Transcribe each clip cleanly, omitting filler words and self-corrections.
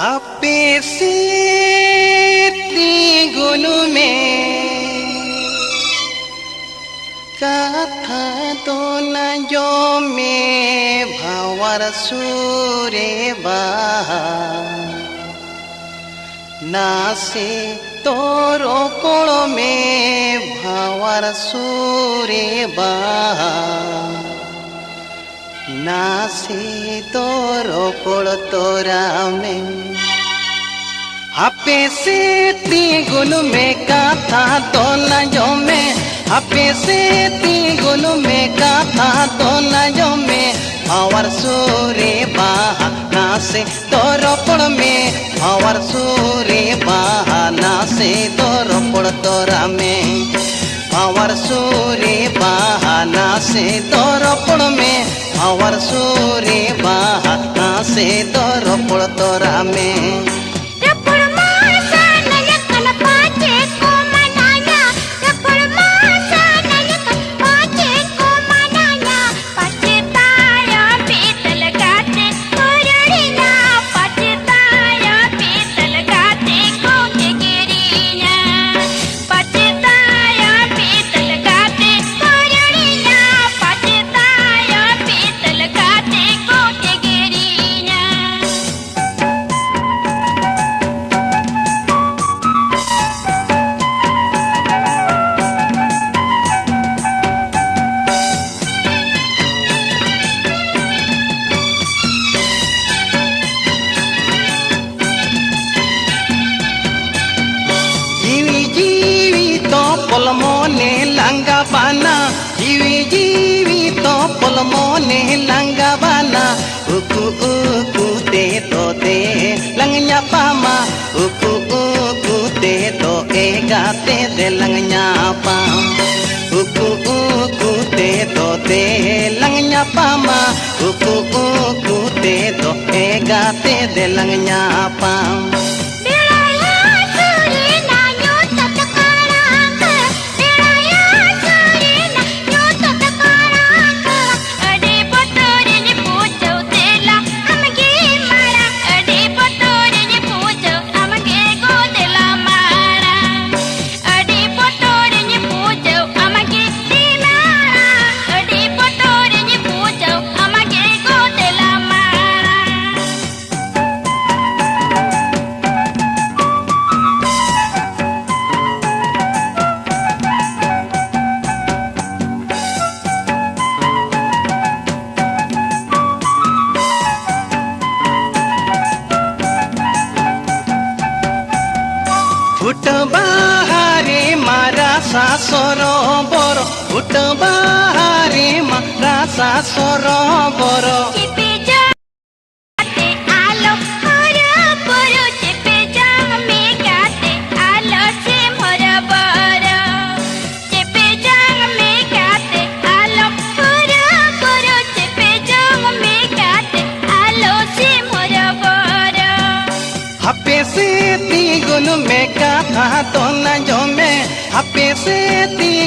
हापे से गुनु में कथा तो न जो में भावर सूरे बहा नासे तोरो कोड़ में भावर सूरे बहा नासे तोरो कोड़ तोरा में हापे से गुनु में कथा तो न जो में हापे से गुनु में कथा तो न जो में भावर सूरे बहा नासे तोरो कोड़ में भावर सूरे बहा नासे तोरो कोड़ तोरा में भावर सूरे बहा नासे तोरो कोड़ में भावर सूरे बहा नासे तोरो कोड़ तोरा में मोने लंगा बाना जीवी जीवी तो पल मोने लंगा बाना उकु उकु ते तो ते लंगnya पामा उकु उकु ते तो एगाते दे लंगnya पाम उकु उकु ते तो ते लंगnya पामा उकु उकु ते तो एगाते दे लंगnya पाम फुट बाहारे मारा सासरो बरो फुट बाहारे मारा सासरो बरो हापे से गुनु में कथा तो न जो में हापे से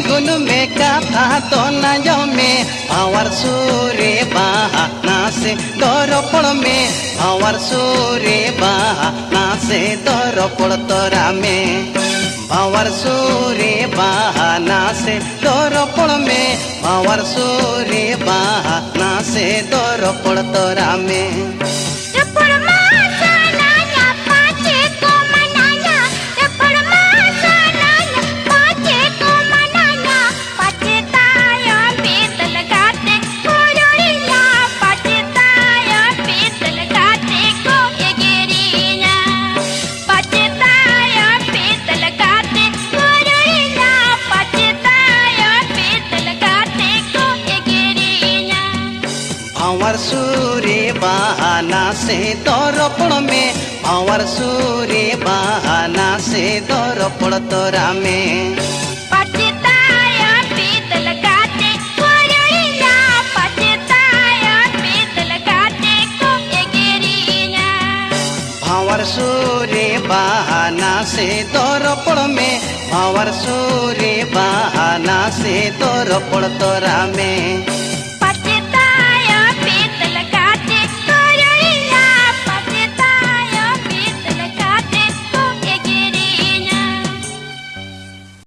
गुनु में कथा तो न जो में भावर सूरे बहा नासे तोरो कोड़ में भावर सूरे बहा नासे तोरो कोड़ तोरा में भावर सूरे बहा नासे तोरो कोड़ में भावर सूरे बहा नासे तोरो कोड़ तोरा में भावर सूरे बहा नासे तोरो कोड़ में भावर सूरे बहा नासे तोरो कोड़ तोरा में भावर सूरे बहा नासे तोरो कोड़ में भावर सूरे बहा नासे तोरो कोड़ तोरा में